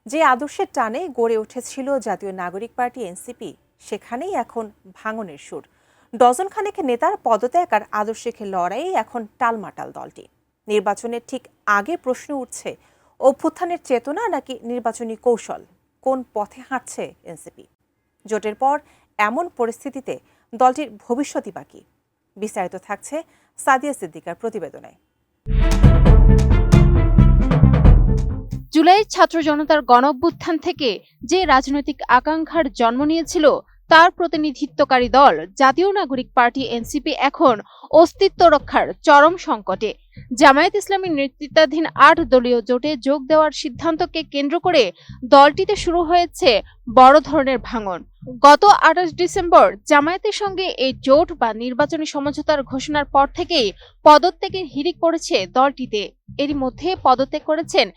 যে আদর্শের টানে গড়ে উঠেছিল জাতীয় নাগরিক পার্টি এনসিপি, সেখানেই এখন ভাঙনের সুর। ডজন খানেক নেতার পদত্যাগ আর আদর্শিক লড়াই এখন টালমাটাল দলটি। নির্বাচনের ঠিক আগে প্রশ্ন উঠছে, অভ্যুত্থানের চেতনা নাকি নির্বাচনী কৌশল? কোন পথে হাঁটছে এনসিপি? জোটের পর এমন পরিস্থিতিতে দলটির ভবিষ্যৎই বাকি। বিস্তারিত থাকছে সাদিয়া সিদ্দিকার প্রতিবেদনে। জুলাইয়ের ছাত্র জনতার গণঅভ্যুত্থান থেকে যে রাজনৈতিক আকাঙ্ক্ষার জন্ম নিয়েছিল, তার প্রতিনিধিত্বকারী দল জাতীয় নাগরিক পার্টি এনসিপি এখন অস্তিত্ব রক্ষার চরম সংকটে। জামায়াত ইসলামীর নেতৃত্বাধীন ৮ দলীয় জোটে যোগ দেওয়ার সিদ্ধান্তকে কেন্দ্র করে দলটিতে শুরু হয়েছে বড় ধরনের ভাঙন। গত ২৮ ডিসেম্বর জামায়াতের সঙ্গে এই জোট বা নির্বাচনী সমঝোতার ঘোষণার পর থেকেই পদত্যাগের হিড়িক পড়েছে দলটিতে। এরই মধ্যে পদত্যাগ করেছেন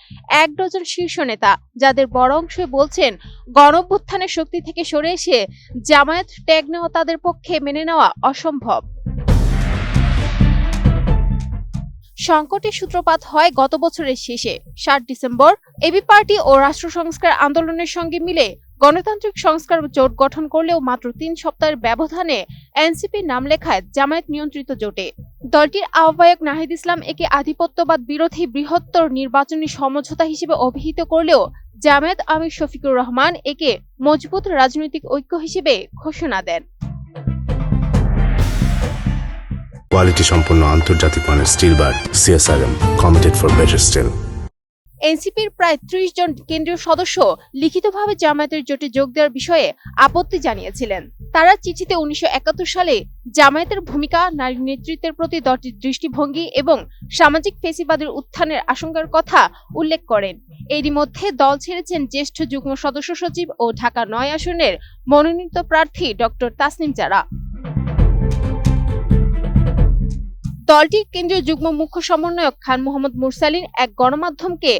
১ ডজন শীর্ষ নেতা, যাদের বড় অংশই বলছেন গণঅভ্যুত্থানের শক্তি থেকে সরে এসে জামায়াত ট্যাগ নেওয়া তাদের পক্ষে মেনে নেওয়া অসম্ভব। সংকটের সূত্রপাত হয় গত বছরের শেষে। ৭ ডিসেম্বর এবি পার্টি ও রাষ্ট্র সংস্কার আন্দোলনের সঙ্গে মিলে গণতান্ত্রিক সংস্কার জোট গঠন করলেও মাত্র ৩ সপ্তাহের ব্যবধানে এনসিপি নাম লেখায় জামায়াত নিয়ন্ত্রিত জোটে। দলটির আহ্বায়ক নাহিদ ইসলাম একে আধিপত্যবাদ বিরোধী বৃহত্তর নির্বাচনী সমঝোতা হিসেবে অভিহিত করলেও জামায়াত আমির শফিকুর রহমান একে মজবুত রাজনৈতিক ঐক্য হিসেবে ঘোষণা দেন। কোয়ালিটি সম্পন্ন আন্তর্জাতিক মানের still bar CSRM, committed for better still. এনসিপির প্রায় ৩০ জন কেন্দ্রীয় সদস্য লিখিতভাবে জামায়াতের জোটে যোগ দেওয়ার বিষয়ে আপত্তি জানিয়েছিলেন। তারা চিঠিতে ১৯৭১ সালে জামায়াতের ভূমিকা, নারী নেতৃত্বের প্রতি দলটির দৃষ্টিভঙ্গি এবং সামাজিক ফ্যাসিবাদের উত্থানের আশঙ্কার কথা উল্লেখ করেন। এরই মধ্যে দল ছেড়েছেন জ্যেষ্ঠ যুগ্ম সদস্য সচিব ও ঢাকা ৯ আসনের মনোনীত প্রার্থী ডক্টর তাসনিম জারা। দলটির কেন্দ্রীয় যুগ্ম মুখ্য সমন্বয়ক খান মোহাম্মদ মুরসালিন এক গণমাধ্যমকে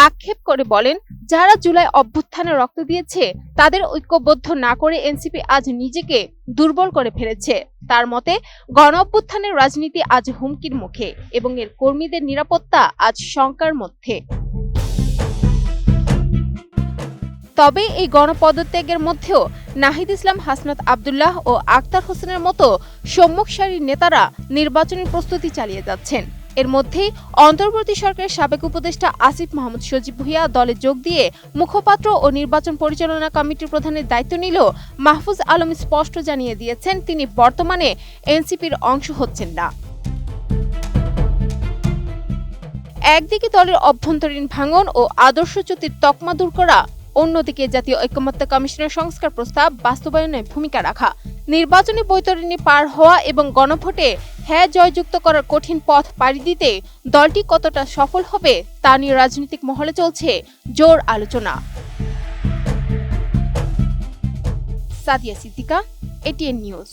আক্ষেপ করে বলেন, যারা জুলাই অভ্যুত্থানে রক্ত দিয়েছে তাদের ঐক্যবদ্ধ না করে এনসিপি আজ নিজেকে দুর্বল করে ফেলেছে। তার মতে, গণঅভ্যুত্থানের রাজনীতি আজ হুমকির মুখে এবং এর কর্মীদের নিরাপত্তা আজ শঙ্কার মধ্যে। তবে এই গণপদত্যাগের মধ্যেও নাহিদ ইসলাম, হাসনাত আব্দুল্লাহ ও আক্তার হোসেনের মতো সম্মুখ সারির নেতারা নির্বাচনী প্রস্তুতি চালিয়ে যাচ্ছেন। এর মধ্যেই অন্তর্বর্তী সরকারের সাবেক উপদেষ্টা আসিফ মাহমুদ সজীব ভুঁইয়া দলে যোগ দিয়ে মুখপাত্র ও নির্বাচন পরিচালনা কমিটির প্রধানের দায়িত্ব নিলেও মাহফুজ আলম স্পষ্ট জানিয়ে দিয়েছেন তিনি বর্তমানে এনসিপির অংশ হচ্ছেন না। একদিকে দলের অভ্যন্তরীণ ভাঙন ও আদর্শচ্যুতির তকমা দূর করা, অন্যদিকে জাতীয় ঐকমত্য কমিশনের সংস্কার প্রস্তাব বাস্তবায়নে ভূমিকা রাখা, নির্বাচনী বৈতরণী পার হওয়া এবং গণভোটে হ্যাঁ জয়যুক্ত করার কঠিন পথ পাড়ি দিতে দলটি কতটা সফল হবে তা নিয়ে রাজনৈতিক মহলে চলছে জোর আলোচনা। Sadia Siddika, ATN news.